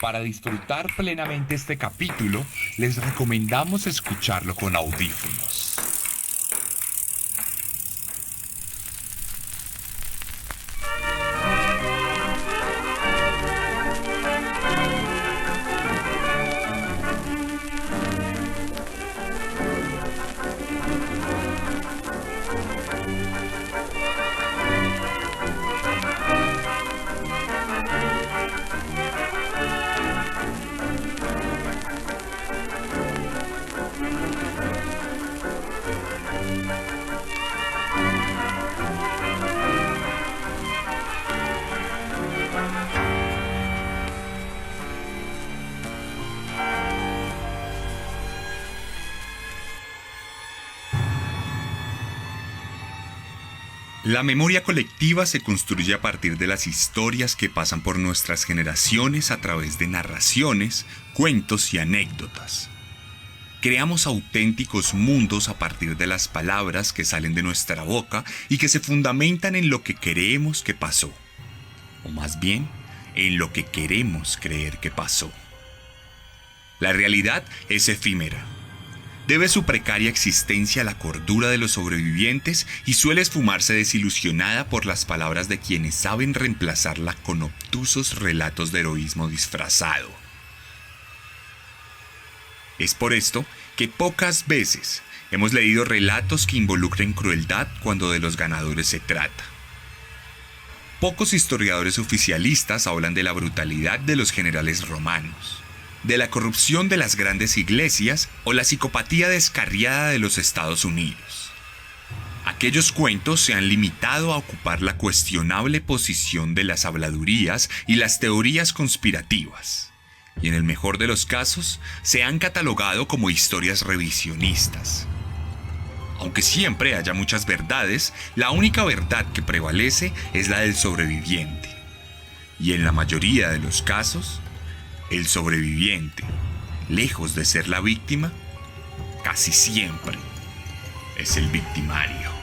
Para disfrutar plenamente este capítulo, les recomendamos escucharlo con audífonos. La memoria colectiva se construye a partir de las historias que pasan por nuestras generaciones a través de narraciones, cuentos y anécdotas. Creamos auténticos mundos a partir de las palabras que salen de nuestra boca y que se fundamentan en lo que creemos que pasó, o más bien, en lo que queremos creer que pasó. La realidad es efímera. Debe su precaria existencia a la cordura de los sobrevivientes y suele esfumarse desilusionada por las palabras de quienes saben reemplazarla con obtusos relatos de heroísmo disfrazado. Es por esto que pocas veces hemos leído relatos que involucren crueldad cuando de los ganadores se trata. Pocos historiadores oficialistas hablan de la brutalidad de los generales romanos, de la corrupción de las grandes iglesias o la psicopatía descarriada de los Estados Unidos. Aquellos cuentos se han limitado a ocupar la cuestionable posición de las habladurías y las teorías conspirativas, y en el mejor de los casos se han catalogado como historias revisionistas. Aunque siempre haya muchas verdades, la única verdad que prevalece es la del sobreviviente, y en la mayoría de los casos, el sobreviviente, lejos de ser la víctima, casi siempre es el victimario.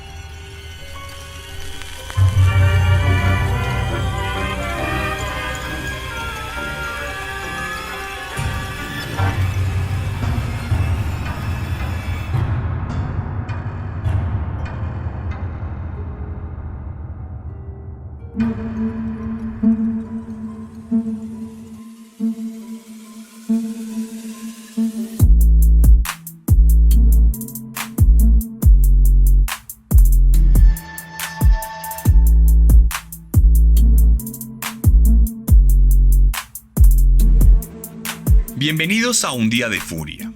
Bienvenidos a Un Día de Furia,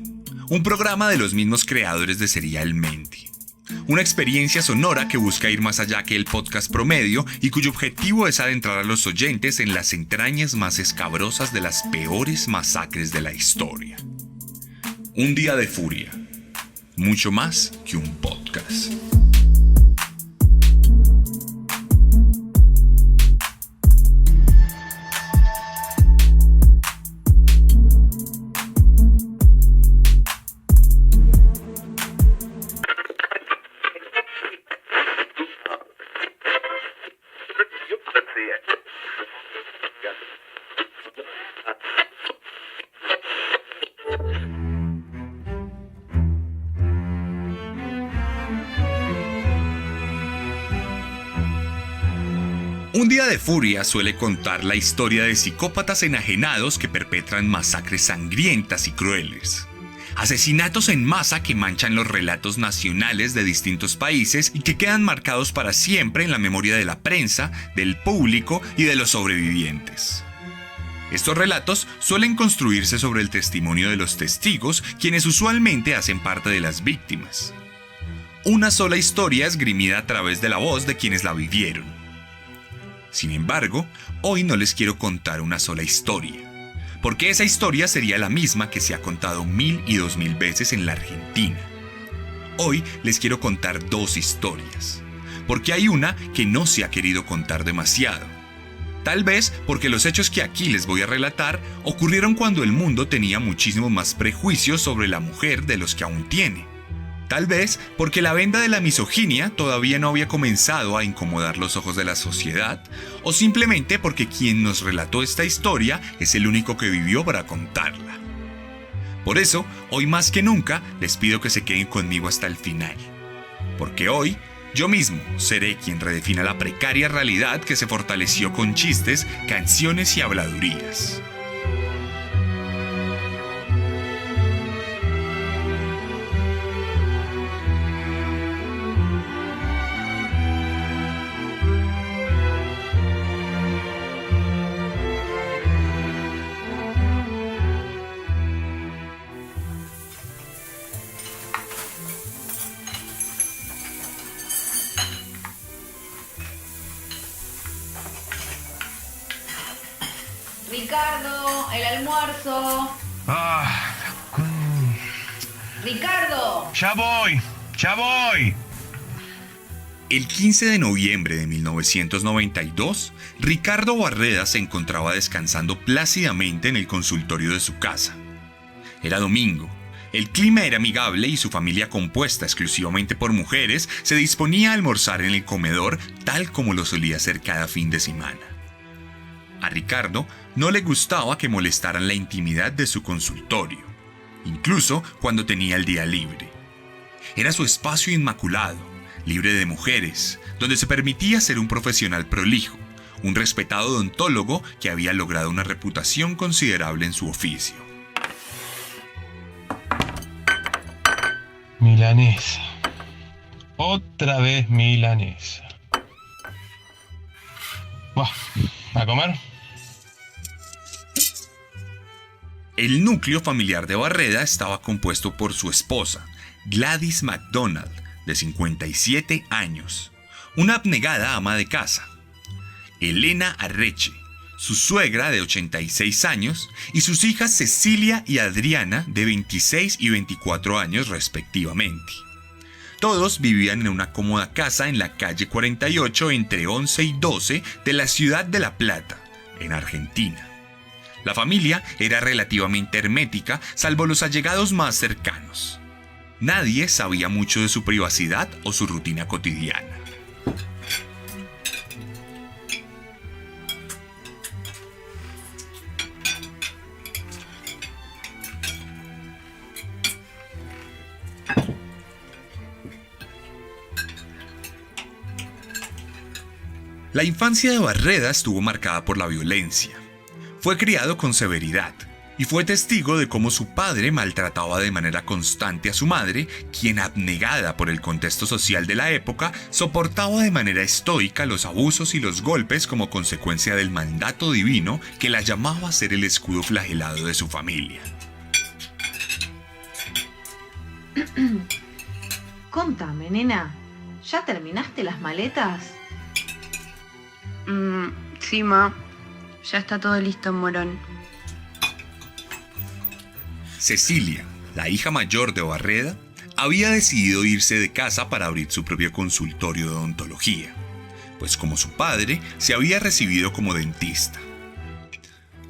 un programa de los mismos creadores de Serialmente. Una experiencia sonora que busca ir más allá que el podcast promedio y cuyo objetivo es adentrar a los oyentes en las entrañas más escabrosas de las peores masacres de la historia. Un Día de Furia, mucho más que un podcast. Un Día de Furia suele contar la historia de psicópatas enajenados que perpetran masacres sangrientas y crueles. Asesinatos en masa que manchan los relatos nacionales de distintos países y que quedan marcados para siempre en la memoria de la prensa, del público y de los sobrevivientes. Estos relatos suelen construirse sobre el testimonio de los testigos, quienes usualmente hacen parte de las víctimas. Una sola historia esgrimida a través de la voz de quienes la vivieron. Sin embargo, hoy no les quiero contar una sola historia, porque esa historia sería la misma que se ha contado 1000 y 2000 veces en la Argentina. Hoy les quiero contar dos historias, porque hay una que no se ha querido contar demasiado. Tal vez porque los hechos que aquí les voy a relatar ocurrieron cuando el mundo tenía muchísimos más prejuicios sobre la mujer de los que aún tiene. Tal vez porque la venda de la misoginia todavía no había comenzado a incomodar los ojos de la sociedad, o simplemente porque quien nos relató esta historia es el único que vivió para contarla. Por eso, hoy más que nunca, les pido que se queden conmigo hasta el final. Porque hoy, yo mismo seré quien redefina la precaria realidad que se fortaleció con chistes, canciones y habladurías. Ricardo, el almuerzo. Ah, Ricardo. ya voy, ya voy. El 15 de noviembre de 1992, Ricardo Barreda se encontraba descansando plácidamente en el consultorio de su casa. Era domingo, el clima era amigable y su familia, compuesta exclusivamente por mujeres, se disponía a almorzar en el comedor tal como lo solía hacer cada fin de semana. A Ricardo no le gustaba que molestaran la intimidad de su consultorio, incluso cuando tenía el día libre. Era su espacio inmaculado, libre de mujeres, donde se permitía ser un profesional prolijo, un respetado odontólogo que había logrado una reputación considerable en su oficio. Milanesa. Otra vez milanesa. Buah, ¿a comer? El núcleo familiar de Barreda estaba compuesto por su esposa, Gladys MacDonald, de 57 años, una abnegada ama de casa, Elena Arreche, su suegra de 86 años, y sus hijas Cecilia y Adriana, de 26 y 24 años respectivamente. Todos vivían en una cómoda casa en la calle 48 entre 11 y 12 de la ciudad de La Plata, en Argentina. La familia era relativamente hermética, salvo los allegados más cercanos. Nadie sabía mucho de su privacidad o su rutina cotidiana. La infancia de Barreda estuvo marcada por la violencia. Fue criado con severidad y fue testigo de cómo su padre maltrataba de manera constante a su madre, quien, abnegada por el contexto social de la época, soportaba de manera estoica los abusos y los golpes como consecuencia del mandato divino que la llamaba a ser el escudo flagelado de su familia. Contame, nena. ¿Ya terminaste las maletas? Sí, ma. Ya está todo listo en Morón. Cecilia, la hija mayor de Barreda, había decidido irse de casa para abrir su propio consultorio de odontología, pues como su padre se había recibido como dentista.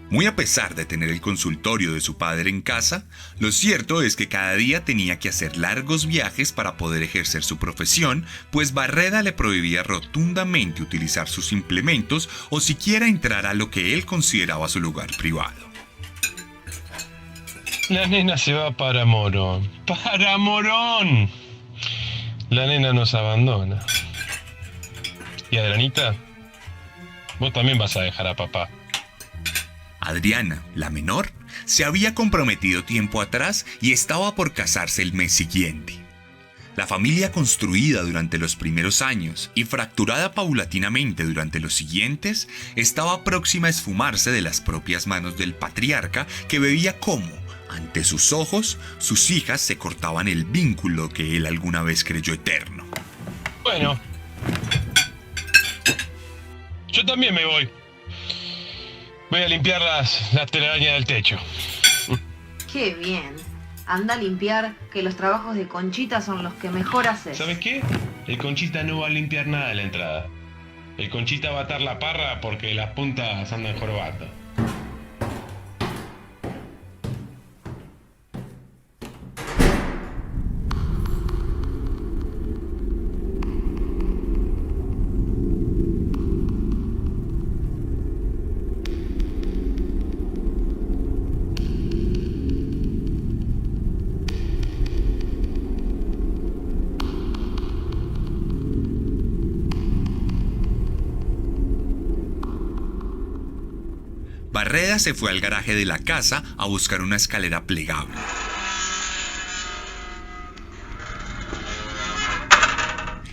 Muy a pesar de tener el consultorio de su padre en casa, lo cierto es que cada día tenía que hacer largos viajes para poder ejercer su profesión, pues Barreda le prohibía rotundamente utilizar sus implementos o siquiera entrar a lo que él consideraba su lugar privado. La nena se va para Morón. ¡Para Morón! La nena nos abandona. Y Adrianita, vos también vas a dejar a papá. Adriana, la menor, se había comprometido tiempo atrás y estaba por casarse el mes siguiente. La familia, construida durante los primeros años y fracturada paulatinamente durante los siguientes, estaba próxima a esfumarse de las propias manos del patriarca, que veía cómo, ante sus ojos, sus hijas se cortaban el vínculo que él alguna vez creyó eterno. Bueno, yo también me voy. Voy a limpiar las telarañas del techo. Qué bien. Anda a limpiar, que los trabajos de Conchita son los que mejor haces. ¿Sabes qué? El Conchita no va a limpiar nada de la entrada. El Conchita va a atar la parra porque las puntas andan jorobando. Barreda se fue al garaje de la casa a buscar una escalera plegable.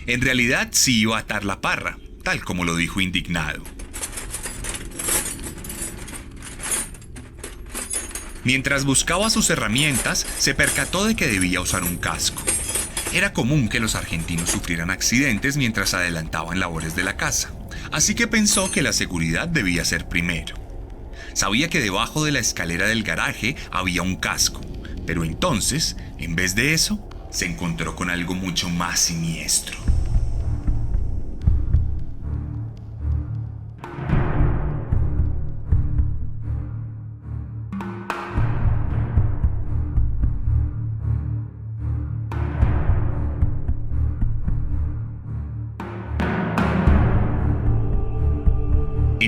En realidad sí iba a atar la parra, tal como lo dijo indignado. Mientras buscaba sus herramientas, se percató de que debía usar un casco. Era común que los argentinos sufrieran accidentes mientras adelantaban labores de la casa, así que pensó que la seguridad debía ser primero. Sabía que debajo de la escalera del garaje había un casco, pero entonces, en vez de eso, se encontró con algo mucho más siniestro.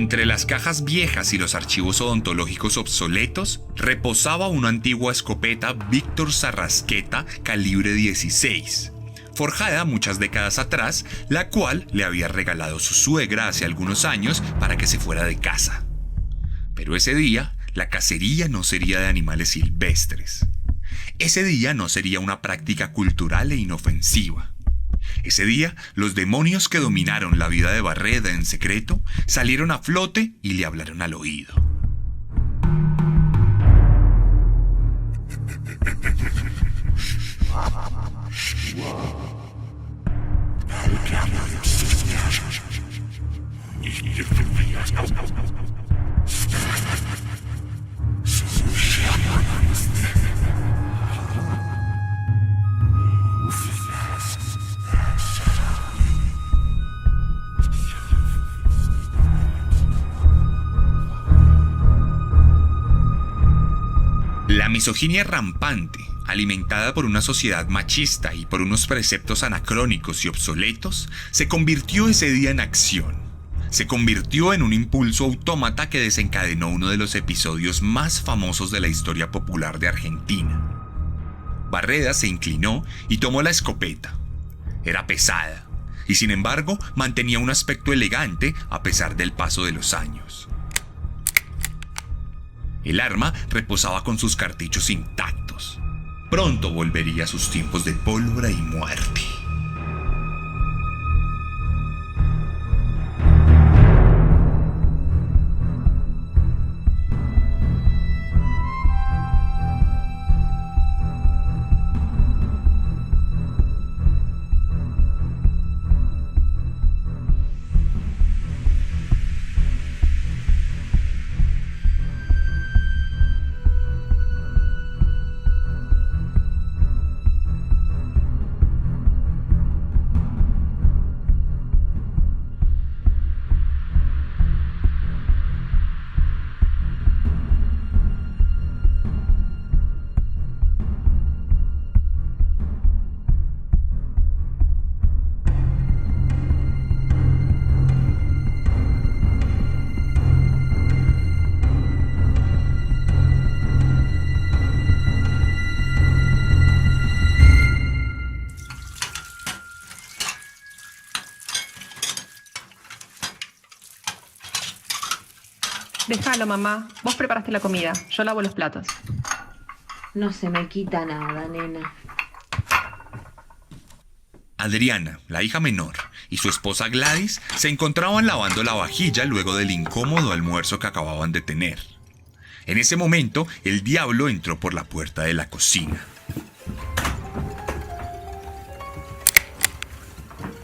Entre las cajas viejas y los archivos odontológicos obsoletos, reposaba una antigua escopeta Víctor Sarrasqueta calibre 16, forjada muchas décadas atrás, la cual le había regalado su suegra hace algunos años para que se fuera de caza. Pero ese día, la cacería no sería de animales silvestres. Ese día no sería una práctica cultural e inofensiva. Ese día, los demonios que dominaron la vida de Barreda en secreto salieron a flote y le hablaron al oído. La misoginia rampante, alimentada por una sociedad machista y por unos preceptos anacrónicos y obsoletos, se convirtió ese día en acción. Se convirtió en un impulso autómata que desencadenó uno de los episodios más famosos de la historia popular de Argentina. Barreda se inclinó y tomó la escopeta. Era pesada, y sin embargo mantenía un aspecto elegante a pesar del paso de los años. El arma reposaba con sus cartuchos intactos. Pronto volvería a sus tiempos de pólvora y muerte. Déjalo, mamá. Vos preparaste la comida. Yo lavo los platos. No se me quita nada, nena. Adriana, la hija menor, y su esposa Gladys se encontraban lavando la vajilla luego del incómodo almuerzo que acababan de tener. En ese momento, el diablo entró por la puerta de la cocina.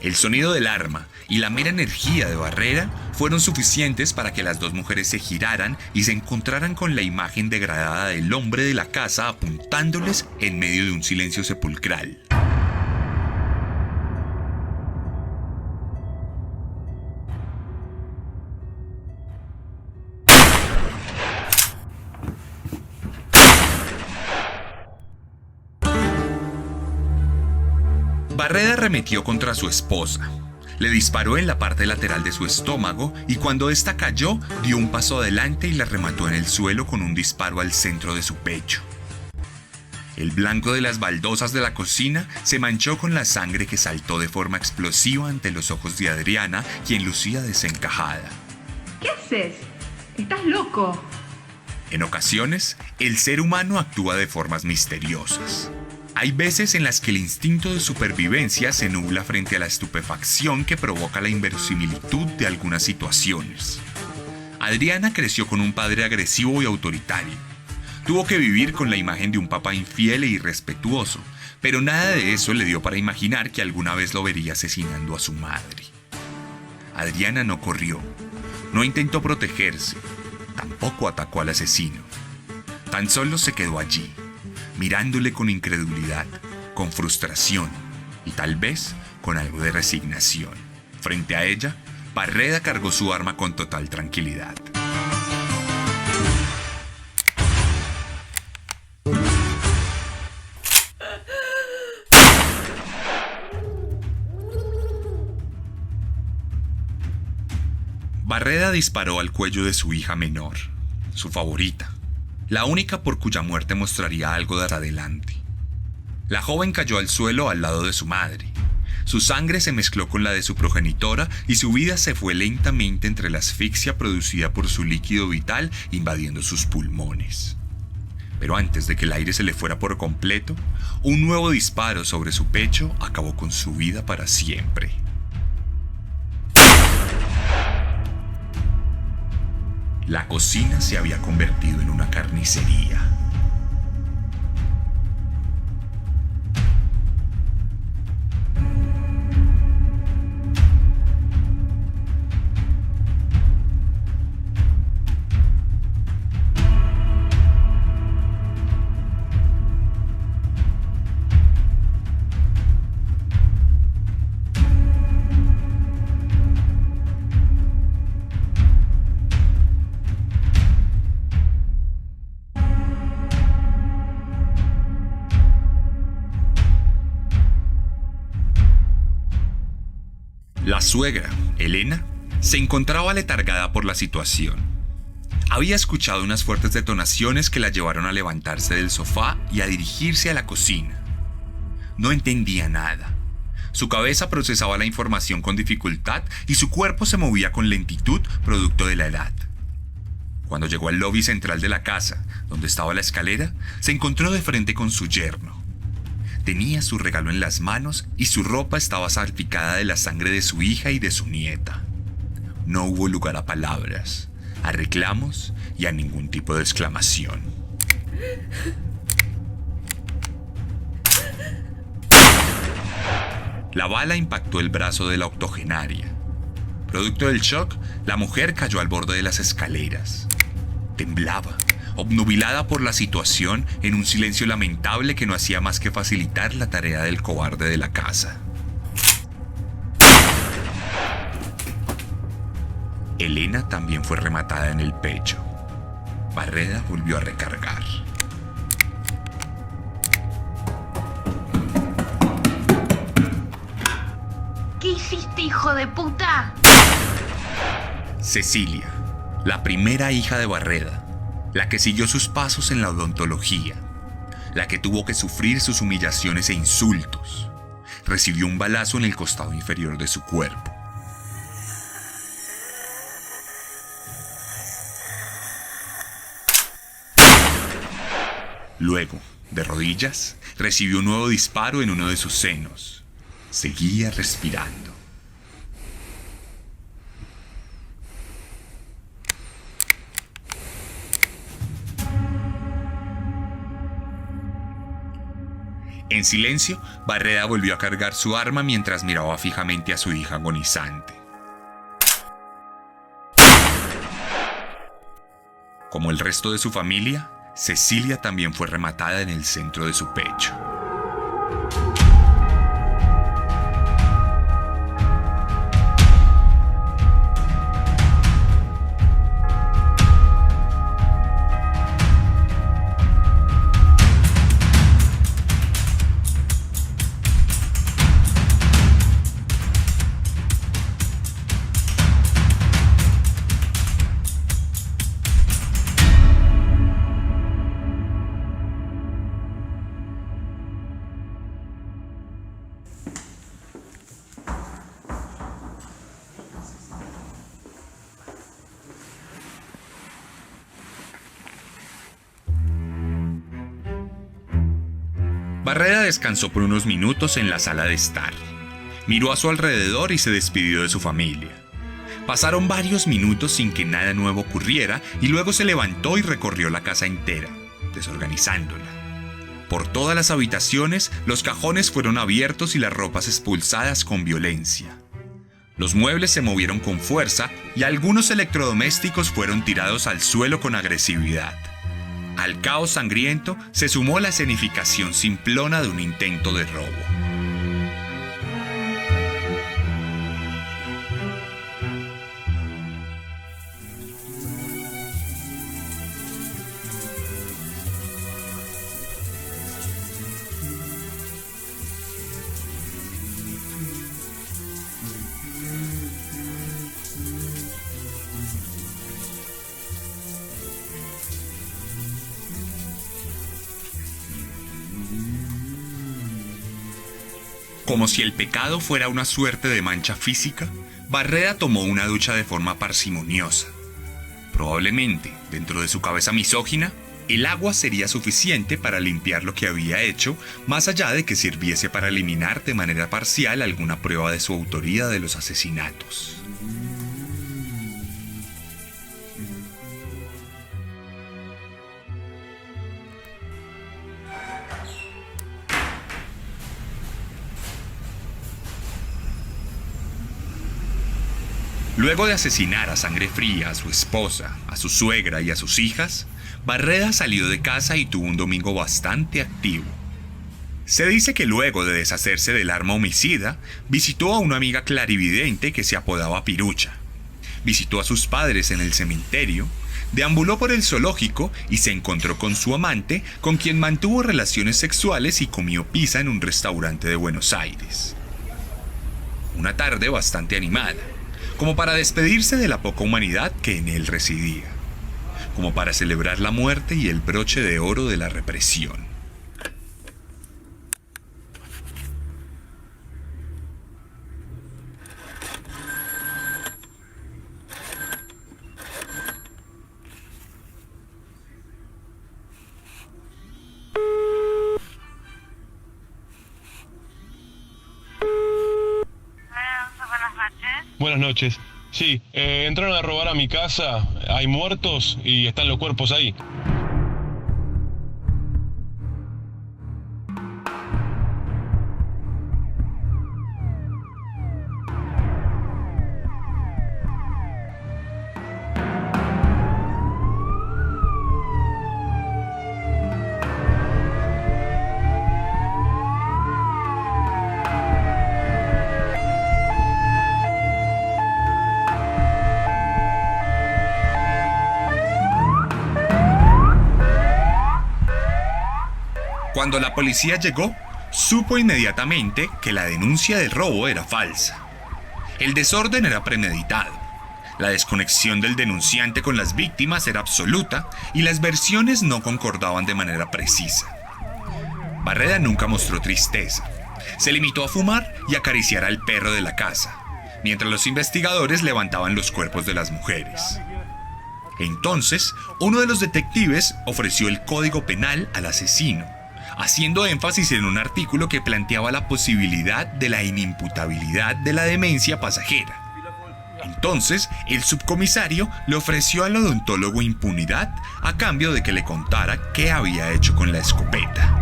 El sonido del arma y la mera energía de Barreda fueron suficientes para que las dos mujeres se giraran y se encontraran con la imagen degradada del hombre de la casa apuntándoles en medio de un silencio sepulcral. Barreda arremetió contra su esposa. Le disparó en la parte lateral de su estómago y cuando ésta cayó, dio un paso adelante y la remató en el suelo con un disparo al centro de su pecho. El blanco de las baldosas de la cocina se manchó con la sangre que saltó de forma explosiva ante los ojos de Adriana, quien lucía desencajada. ¿Qué haces? Estás loco. En ocasiones, el ser humano actúa de formas misteriosas. Hay veces en las que el instinto de supervivencia se nubla frente a la estupefacción que provoca la inverosimilitud de algunas situaciones. Adriana creció con un padre agresivo y autoritario. Tuvo que vivir con la imagen de un papá infiel e irrespetuoso, pero nada de eso le dio para imaginar que alguna vez lo vería asesinando a su madre. Adriana no corrió, no intentó protegerse, tampoco atacó al asesino. Tan solo se quedó allí, mirándole con incredulidad, con frustración y tal vez con algo de resignación. Frente a ella, Barreda cargó su arma con total tranquilidad. Barreda disparó al cuello de su hija menor, su favorita, la única por cuya muerte mostraría algo de adelante. La joven cayó al suelo al lado de su madre. Su sangre se mezcló con la de su progenitora y su vida se fue lentamente entre la asfixia producida por su líquido vital invadiendo sus pulmones. Pero antes de que el aire se le fuera por completo, un nuevo disparo sobre su pecho acabó con su vida para siempre. La cocina se había convertido en una carnicería. La suegra, Elena, se encontraba letargada por la situación. Había escuchado unas fuertes detonaciones que la llevaron a levantarse del sofá y a dirigirse a la cocina. No entendía nada. Su cabeza procesaba la información con dificultad y su cuerpo se movía con lentitud producto de la edad. Cuando llegó al lobby central de la casa, donde estaba la escalera, se encontró de frente con su yerno. Tenía su regalo en las manos y su ropa estaba salpicada de la sangre de su hija y de su nieta. No hubo lugar a palabras, a reclamos y a ningún tipo de exclamación. La bala impactó el brazo de la octogenaria. Producto del shock, la mujer cayó al borde de las escaleras. Temblaba, obnubilada por la situación, en un silencio lamentable que no hacía más que facilitar la tarea del cobarde de la casa. Elena también fue rematada en el pecho. Barreda volvió a recargar. ¿Qué hiciste, hijo de puta? Cecilia, la primera hija de Barreda, la que siguió sus pasos en la odontología, la que tuvo que sufrir sus humillaciones e insultos, recibió un balazo en el costado inferior de su cuerpo. Luego, de rodillas, recibió un nuevo disparo en uno de sus senos. Seguía respirando. En silencio, Barreda volvió a cargar su arma mientras miraba fijamente a su hija agonizante. Como el resto de su familia, Cecilia también fue rematada en el centro de su pecho. Barreda descansó por unos minutos en la sala de estar. Miró a su alrededor y se despidió de su familia. Pasaron varios minutos sin que nada nuevo ocurriera y luego se levantó y recorrió la casa entera, desorganizándola. Por todas las habitaciones, los cajones fueron abiertos y las ropas expulsadas con violencia. Los muebles se movieron con fuerza y algunos electrodomésticos fueron tirados al suelo con agresividad. Al caos sangriento se sumó la escenificación simplona de un intento de robo. Como si el pecado fuera una suerte de mancha física, Barreda tomó una ducha de forma parsimoniosa. Probablemente, dentro de su cabeza misógina, el agua sería suficiente para limpiar lo que había hecho, más allá de que sirviese para eliminar de manera parcial alguna prueba de su autoría de los asesinatos. Luego de asesinar a sangre fría a su esposa, a su suegra y a sus hijas, Barreda salió de casa y tuvo un domingo bastante activo. Se dice que luego de deshacerse del arma homicida, visitó a una amiga clarividente que se apodaba Pirucha. Visitó a sus padres en el cementerio, deambuló por el zoológico y se encontró con su amante, con quien mantuvo relaciones sexuales y comió pizza en un restaurante de Buenos Aires. Una tarde bastante animada, como para despedirse de la poca humanidad que en él residía, como para celebrar la muerte y el broche de oro de la represión. Buenas noches. Sí, entraron a robar a mi casa, hay muertos y están los cuerpos ahí. Cuando la policía llegó, supo inmediatamente que la denuncia del robo era falsa. El desorden era premeditado. La desconexión del denunciante con las víctimas era absoluta y las versiones no concordaban de manera precisa. Barreda nunca mostró tristeza. Se limitó a fumar y acariciar al perro de la casa, mientras los investigadores levantaban los cuerpos de las mujeres. Entonces, uno de los detectives ofreció el código penal al asesino, haciendo énfasis en un artículo que planteaba la posibilidad de la inimputabilidad de la demencia pasajera. Entonces, el subcomisario le ofreció al odontólogo impunidad a cambio de que le contara qué había hecho con la escopeta.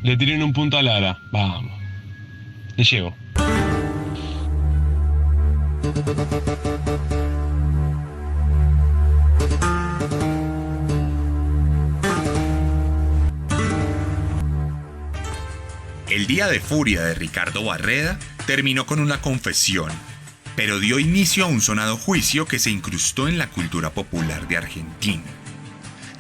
Le tiré en un punta a Lara. Vamos. Le llevo. El día de furia de Ricardo Barreda terminó con una confesión, pero dio inicio a un sonado juicio que se incrustó en la cultura popular de Argentina.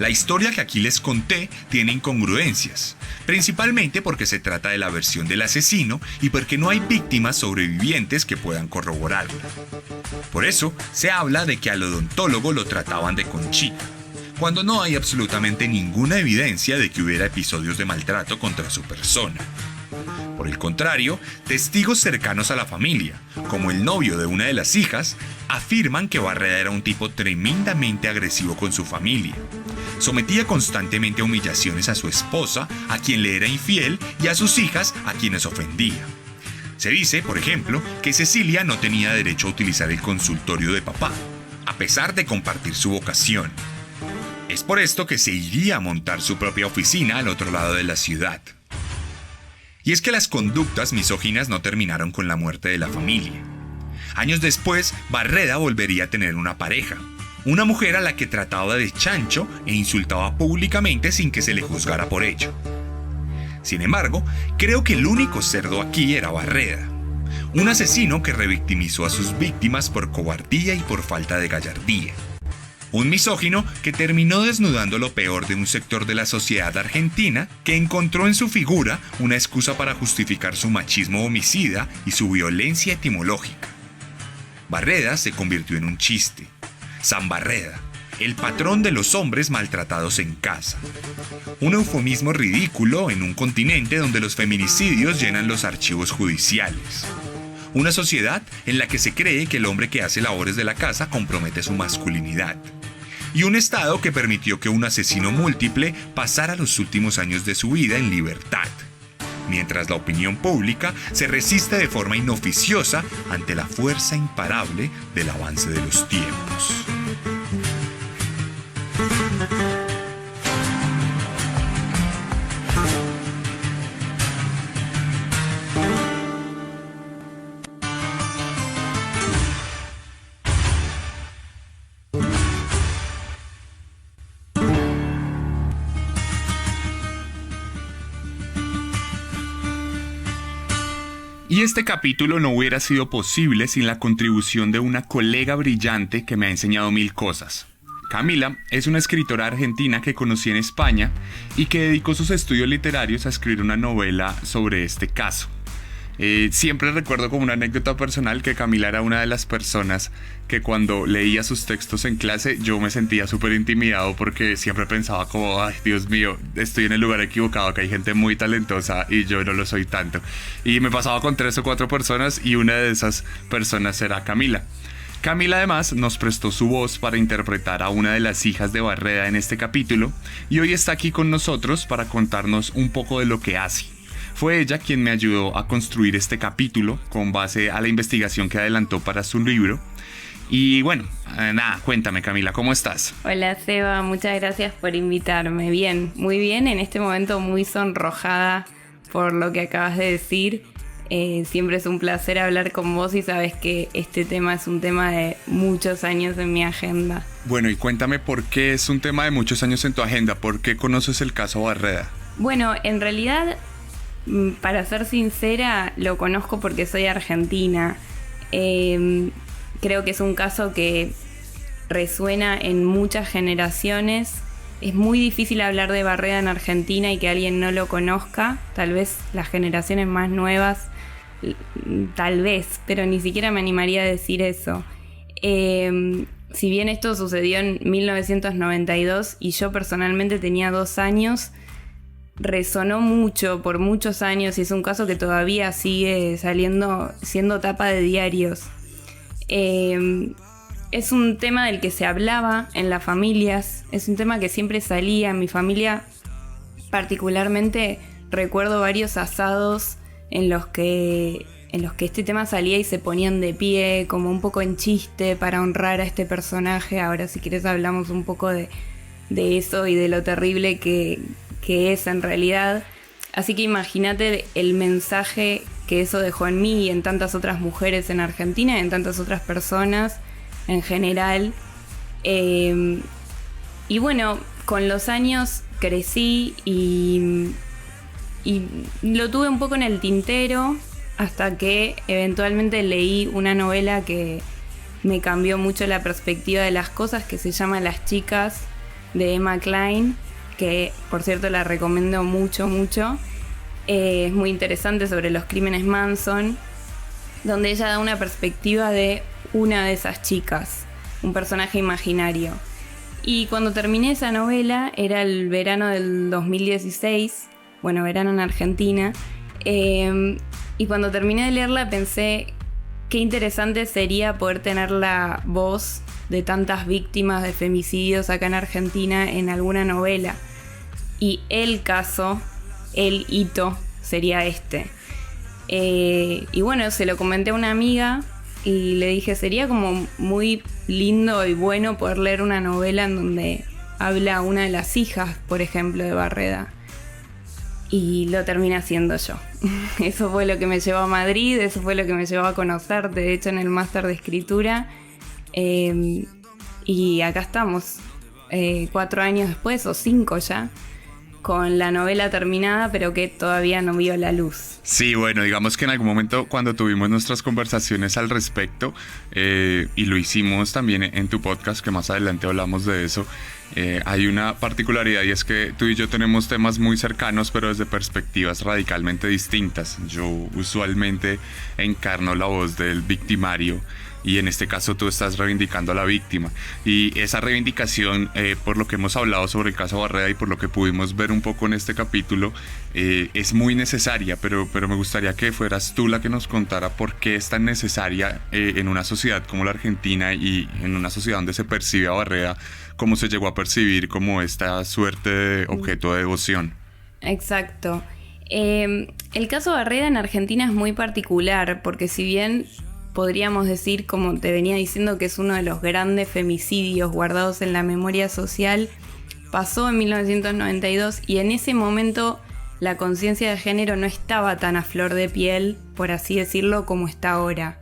La historia que aquí les conté tiene incongruencias, principalmente porque se trata de la versión del asesino y porque no hay víctimas sobrevivientes que puedan corroborarla. Por eso se habla de que al odontólogo lo trataban de Conchita, cuando no hay absolutamente ninguna evidencia de que hubiera episodios de maltrato contra su persona. Por el contrario, testigos cercanos a la familia, como el novio de una de las hijas, afirman que Barreda era un tipo tremendamente agresivo con su familia. Sometía constantemente a humillaciones a su esposa, a quien le era infiel, y a sus hijas, a quienes ofendía. Se dice, por ejemplo, que Cecilia no tenía derecho a utilizar el consultorio de papá, a pesar de compartir su vocación. Es por esto que se iría a montar su propia oficina al otro lado de la ciudad. Y es que las conductas misóginas no terminaron con la muerte de la familia. Años después, Barreda volvería a tener una pareja, una mujer a la que trataba de chancho e insultaba públicamente sin que se le juzgara por ello. Sin embargo, creo que el único cerdo aquí era Barreda, un asesino que revictimizó a sus víctimas por cobardía y por falta de gallardía. Un misógino que terminó desnudando lo peor de un sector de la sociedad argentina que encontró en su figura una excusa para justificar su machismo homicida y su violencia etimológica. Barreda se convirtió en un chiste. San Barreda, el patrón de los hombres maltratados en casa. Un eufemismo ridículo en un continente donde los feminicidios llenan los archivos judiciales. Una sociedad en la que se cree que el hombre que hace labores de la casa compromete su masculinidad. Y un Estado que permitió que un asesino múltiple pasara los últimos años de su vida en libertad, mientras la opinión pública se resiste de forma inoficiosa ante la fuerza imparable del avance de los tiempos. Y este capítulo no hubiera sido posible sin la contribución de una colega brillante que me ha enseñado mil cosas. Camila es una escritora argentina que conocí en España y que dedicó sus estudios literarios a escribir una novela sobre este caso. Siempre recuerdo como una anécdota personal que Camila era una de las personas que cuando leía sus textos en clase yo me sentía súper intimidado porque siempre pensaba como, ay Dios mío, estoy en el lugar equivocado, que hay gente muy talentosa y yo no lo soy tanto. Y me pasaba con 3 o 4 personas y una de esas personas era Camila. Camila además nos prestó su voz para interpretar a una de las hijas de Barreda en este capítulo y hoy está aquí con nosotros para contarnos un poco de lo que hace. Fue ella quien me ayudó a construir este capítulo con base a la investigación que adelantó para su libro. Y bueno, nada, cuéntame Camila, ¿cómo estás? Hola Seba, muchas gracias por invitarme. Bien, muy bien, en este momento muy sonrojada por lo que acabas de decir. Siempre es un placer hablar con vos y sabes que este tema es un tema de muchos años en mi agenda. Bueno, y cuéntame por qué es un tema de muchos años en tu agenda, ¿por qué conoces el caso Barreda? Bueno, en realidad, para ser sincera, lo conozco porque soy argentina. Creo que es un caso que resuena en muchas generaciones. Es muy difícil hablar de Barreda en Argentina y que alguien no lo conozca. Tal vez las generaciones más nuevas, tal vez, pero ni siquiera me animaría a decir eso. Si bien esto sucedió en 1992 y yo personalmente tenía 2 años, resonó mucho por muchos años y es un caso que todavía sigue siendo tapa de diarios. Es un tema del que se hablaba en las familias, es un tema que siempre salía. En mi familia particularmente recuerdo varios asados en los que este tema salía y se ponían de pie como un poco en chiste para honrar a este personaje. Ahora si quieres hablamos un poco de eso y de lo terrible que es en realidad. Así que imagínate el mensaje que eso dejó en mí y en tantas otras mujeres en Argentina y en tantas otras personas en general. Y bueno, con los años crecí y lo tuve un poco en el tintero hasta que eventualmente leí una novela que me cambió mucho la perspectiva de las cosas, que se llama Las chicas, de Emma Klein, que por cierto la recomiendo mucho, mucho. Es muy interesante sobre los crímenes Manson, donde ella da una perspectiva de una de esas chicas, un personaje imaginario. Y cuando terminé esa novela, era el verano del 2016, bueno, verano en Argentina, y cuando terminé de leerla pensé qué interesante sería poder tener la voz de tantas víctimas de femicidios acá en Argentina en alguna novela. Y el caso, el hito, sería este. Y bueno, se lo comenté a una amiga y le dije, sería como muy lindo y bueno poder leer una novela en donde habla una de las hijas, por ejemplo, de Barreda. Y lo terminé haciendo yo. Eso fue lo que me llevó a Madrid, eso fue lo que me llevó a conocerte, de hecho, en el máster de escritura. Y acá estamos, 4 años después, o 5 ya, con la novela terminada, pero que todavía no vio la luz. Sí, bueno, digamos que en algún momento cuando tuvimos nuestras conversaciones al respecto, y lo hicimos también en tu podcast, que más adelante hablamos de eso, hay una particularidad y es que tú y yo tenemos temas muy cercanos, pero desde perspectivas radicalmente distintas. Yo usualmente encarno la voz del victimario, y en este caso tú estás reivindicando a la víctima. Y esa reivindicación, por lo que hemos hablado sobre el caso Barreda y por lo que pudimos ver un poco en este capítulo, es muy necesaria, pero me gustaría que fueras tú la que nos contara por qué es tan necesaria en una sociedad como la Argentina y en una sociedad donde se percibe a Barreda como se llegó a percibir como esta suerte de objeto de devoción. Exacto. El caso Barreda en Argentina es muy particular porque si bien podríamos decir, como te venía diciendo, que es uno de los grandes femicidios guardados en la memoria social, pasó en 1992 y en ese momento la conciencia de género no estaba tan a flor de piel, por así decirlo, como está ahora.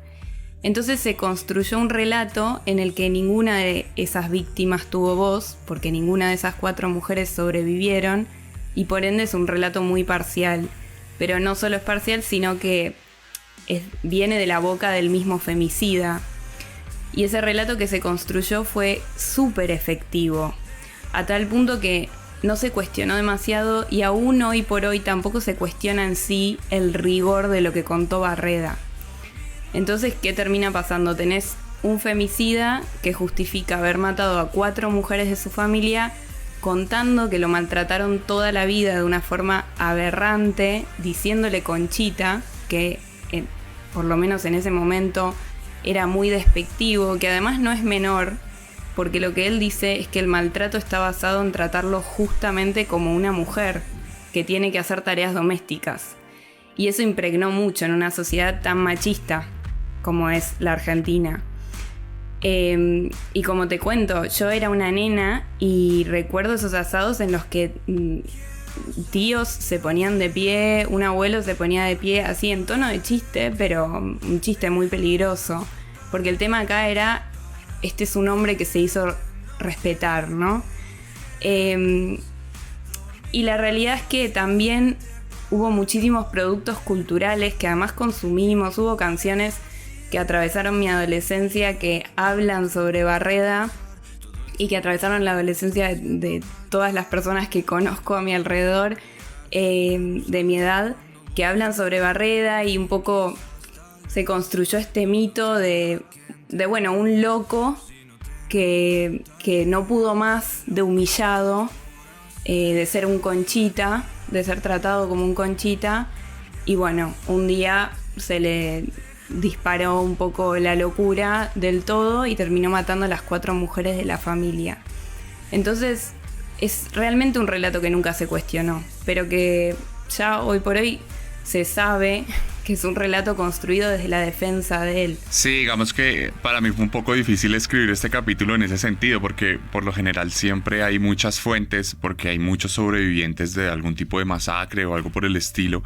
Entonces se construyó un relato en el que ninguna de esas víctimas tuvo voz, porque ninguna de esas 4 mujeres sobrevivieron, y por ende es un relato muy parcial. Pero no solo es parcial, sino que viene de la boca del mismo femicida. Y ese relato que se construyó fue súper efectivo, a tal punto que no se cuestionó demasiado y aún hoy por hoy tampoco se cuestiona en sí el rigor de lo que contó Barreda. Entonces, ¿qué termina pasando? Tenés un femicida que justifica haber matado a 4 mujeres de su familia, contando que lo maltrataron toda la vida de una forma aberrante, diciéndole Conchita, que por lo menos en ese momento era muy despectivo, que además no es menor, porque lo que él dice es que el maltrato está basado en tratarlo justamente como una mujer que tiene que hacer tareas domésticas. Y eso impregnó mucho en una sociedad tan machista como es la Argentina. Y como te cuento, yo era una nena y recuerdo esos asados en los que tíos se ponían de pie, un abuelo se ponía de pie así en tono de chiste, pero un chiste muy peligroso, porque el tema acá era, este es un hombre que se hizo respetar, ¿no? Y la realidad es que también hubo muchísimos productos culturales que además consumimos, hubo canciones que atravesaron mi adolescencia que hablan sobre Barreda y que atravesaron la adolescencia de todas las personas que conozco a mi alrededor, de mi edad, que hablan sobre Barreda, y un poco se construyó este mito de bueno, un loco que no pudo más de humillado, de ser un conchita, de ser tratado como un conchita, y bueno, un día se le disparó un poco la locura del todo y terminó matando a las 4 mujeres de la familia. Entonces es realmente un relato que nunca se cuestionó, pero que ya hoy por hoy se sabe que es un relato construido desde la defensa de él. Sí, digamos que para mí fue un poco difícil escribir este capítulo en ese sentido, porque por lo general siempre hay muchas fuentes, porque hay muchos sobrevivientes de algún tipo de masacre o algo por el estilo,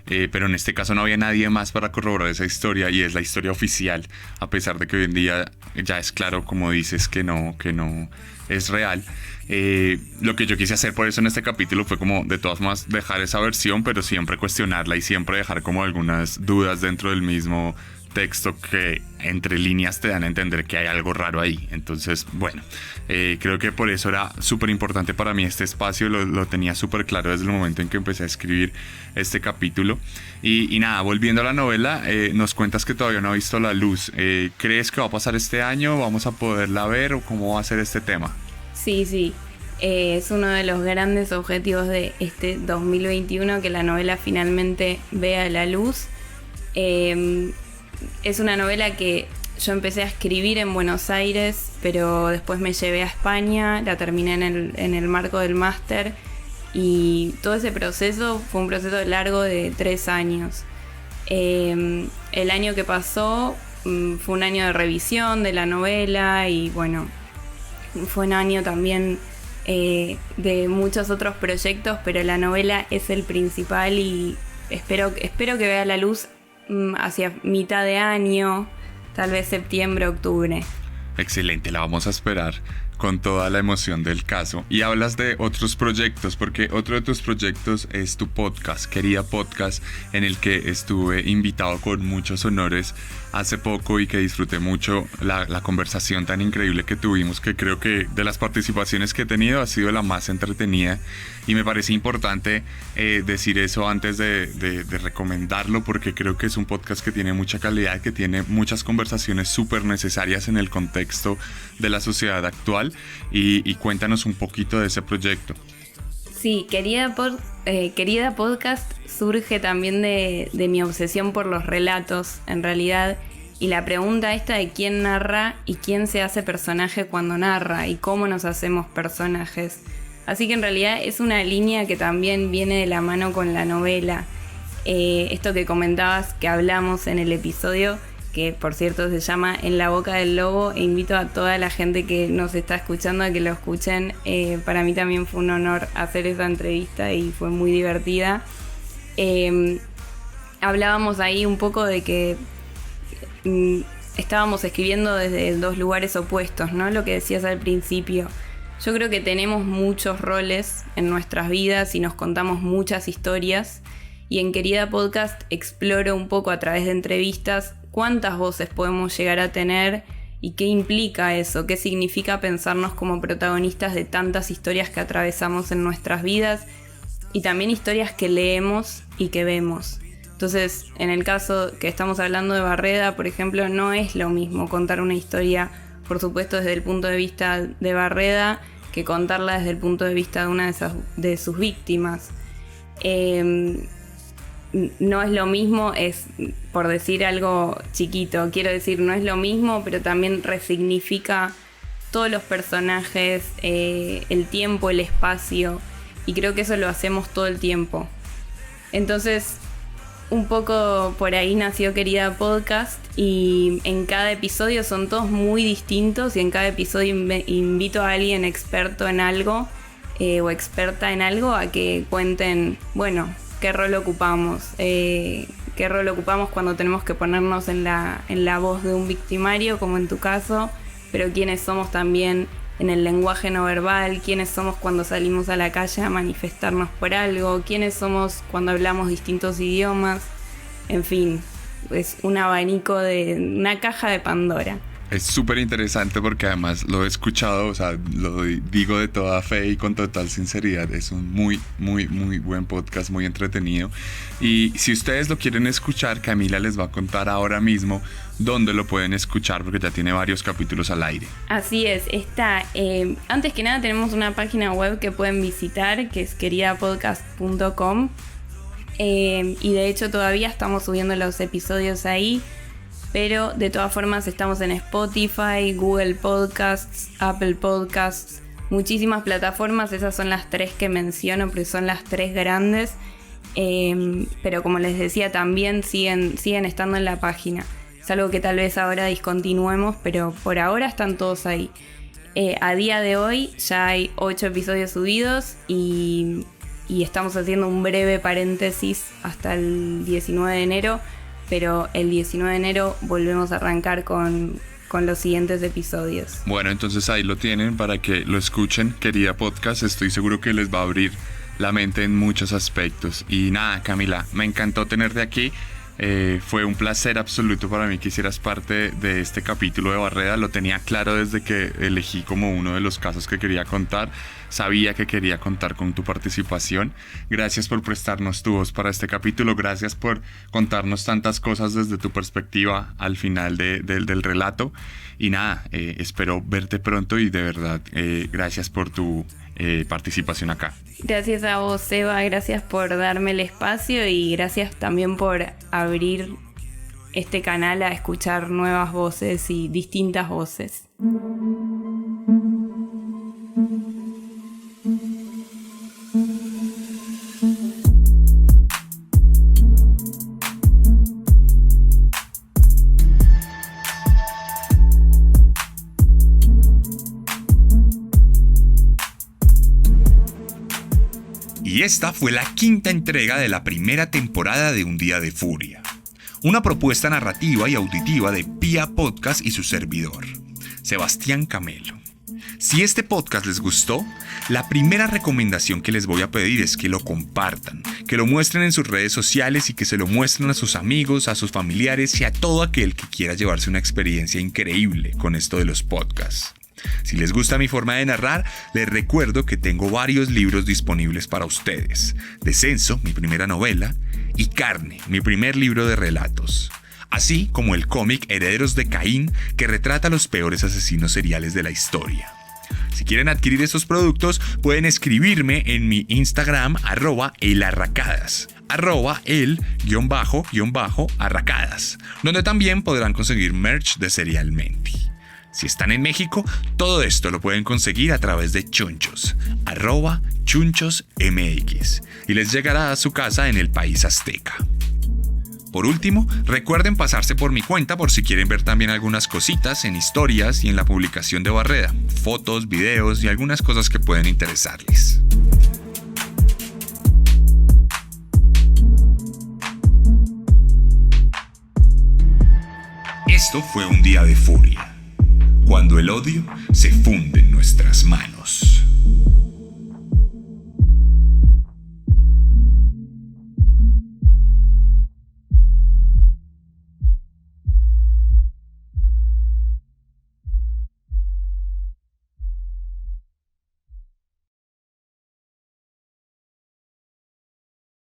pero en este caso no había nadie más para corroborar esa historia, y es la historia oficial, a pesar de que hoy en día ya es claro, como dices, que no es real. Lo que yo quise hacer por eso en este capítulo fue como de todas formas dejar esa versión, pero siempre cuestionarla y siempre dejar como algunas dudas dentro del mismo texto que entre líneas te dan a entender que hay algo raro ahí. Entonces, bueno, creo que por eso era súper importante para mí este espacio. Lo tenía súper claro desde el momento en que empecé a escribir este capítulo. Y nada, volviendo a la novela, nos cuentas que todavía no ha visto la luz. ¿Crees que va a pasar este año? ¿Vamos a poderla ver o cómo va a ser este tema? Sí. Es uno de los grandes objetivos de este 2021, que la novela finalmente vea la luz. Es una novela que yo empecé a escribir en Buenos Aires, pero después me llevé a España, la terminé en el marco del máster, y todo ese proceso fue un proceso largo de 3 años. El año que pasó fue un año de revisión de la novela y bueno, fue un año también de muchos otros proyectos, pero la novela es el principal y espero que vea la luz hacia mitad de año, tal vez septiembre, octubre. Excelente, la vamos a esperar con toda la emoción del caso. Y hablas de otros proyectos, porque otro de tus proyectos es tu podcast, Querida Podcast, en el que estuve invitado con muchos honores hace poco y que disfruté mucho la conversación tan increíble que tuvimos, que creo que de las participaciones que he tenido ha sido la más entretenida, y me parece importante decir eso antes de recomendarlo, porque creo que es un podcast que tiene mucha calidad, que tiene muchas conversaciones súper necesarias en el contexto de la sociedad actual, y cuéntanos un poquito de ese proyecto. Sí, Querida Podcast surge también de mi obsesión por los relatos, en realidad, y la pregunta esta de quién narra y quién se hace personaje cuando narra y cómo nos hacemos personajes. Así que en realidad es una línea que también viene de la mano con la novela. Esto que comentabas, que hablamos en el episodio, que por cierto se llama En la boca del lobo, e invito a toda la gente que nos está escuchando a que lo escuchen. Para mí también fue un honor hacer esa entrevista y fue muy divertida. Hablábamos ahí un poco de que estábamos escribiendo desde 2 lugares opuestos, ¿no? Lo que decías al principio. Yo creo que tenemos muchos roles en nuestras vidas y nos contamos muchas historias, y en Querida Podcast exploro un poco a través de entrevistas cuántas voces podemos llegar a tener y qué implica eso, qué significa pensarnos como protagonistas de tantas historias que atravesamos en nuestras vidas, y también historias que leemos y que vemos. Entonces, en el caso que estamos hablando de Barreda, por ejemplo, no es lo mismo contar una historia, por supuesto, desde el punto de vista de Barreda, que contarla desde el punto de vista de una de sus víctimas. No es lo mismo, es por decir algo chiquito, quiero decir, no es lo mismo, pero también resignifica todos los personajes, el tiempo, el espacio, y creo que eso lo hacemos todo el tiempo. Entonces, un poco por ahí nació Querida Podcast, y en cada episodio son todos muy distintos, y en cada episodio invito a alguien experto en algo o experta en algo a que cuenten, bueno, qué rol ocupamos cuando tenemos que ponernos en la voz de un victimario, como en tu caso, pero quiénes somos también en el lenguaje no verbal, quiénes somos cuando salimos a la calle a manifestarnos por algo, quiénes somos cuando hablamos distintos idiomas, en fin, es un abanico de una caja de Pandora. Es súper interesante porque además lo he escuchado, o sea, lo digo de toda fe y con total sinceridad. Es un muy buen podcast, muy entretenido. Y si ustedes lo quieren escuchar, Camila les va a contar ahora mismo dónde lo pueden escuchar, porque ya tiene varios capítulos al aire. Así es, está. Antes que nada tenemos una página web que pueden visitar, que es queridapodcast.com. Y de hecho todavía estamos subiendo los episodios ahí. Pero de todas formas estamos en Spotify, Google Podcasts, Apple Podcasts, muchísimas plataformas. Esas son las 3 que menciono porque son las 3 grandes. Pero como les decía, también siguen estando en la página. Es algo que tal vez ahora discontinuemos, pero por ahora están todos ahí. A día de hoy ya hay 8 episodios subidos y estamos haciendo un breve paréntesis hasta el 19 de enero. Pero el 19 de enero volvemos a arrancar con los siguientes episodios. Bueno, entonces ahí lo tienen para que lo escuchen, Querida Podcast. Estoy seguro que les va a abrir la mente en muchos aspectos. Y nada, Camila, me encantó tenerte aquí. Fue un placer absoluto para mí que hicieras parte de este capítulo de Barreda. Lo tenía claro desde que elegí como uno de los casos que quería contar. Sabía que quería contar con tu participación. Gracias por prestarnos tu voz para este capítulo. Gracias por contarnos tantas cosas desde tu perspectiva al final del relato. Y nada, espero verte pronto y de verdad, gracias por tu participación acá. Gracias a vos, Seba, gracias por darme el espacio y gracias también por abrir este canal a escuchar nuevas voces y distintas voces. Y esta fue la quinta entrega de la primera temporada de Un Día de Furia, una propuesta narrativa y auditiva de Pía Podcast y su servidor, Sebastián Camelo. Si este podcast les gustó, la primera recomendación que les voy a pedir es que lo compartan, que lo muestren en sus redes sociales y que se lo muestren a sus amigos, a sus familiares y a todo aquel que quiera llevarse una experiencia increíble con esto de los podcasts. Si les gusta mi forma de narrar, les recuerdo que tengo varios libros disponibles para ustedes. Descenso, mi primera novela, y Carne, mi primer libro de relatos. Así como el cómic Herederos de Caín, que retrata a los peores asesinos seriales de la historia. Si quieren adquirir estos productos, pueden escribirme en mi Instagram @elarracadas, @el_arracadas, donde también podrán conseguir merch de Serialmente. Si están en México, todo esto lo pueden conseguir a través de Chunchos, @chunchosmx, y les llegará a su casa en el país azteca. Por último, recuerden pasarse por mi cuenta por si quieren ver también algunas cositas en historias y en la publicación de Barreda, fotos, videos y algunas cosas que pueden interesarles. Esto fue Un Día de Furia, cuando el odio se funde en nuestras manos.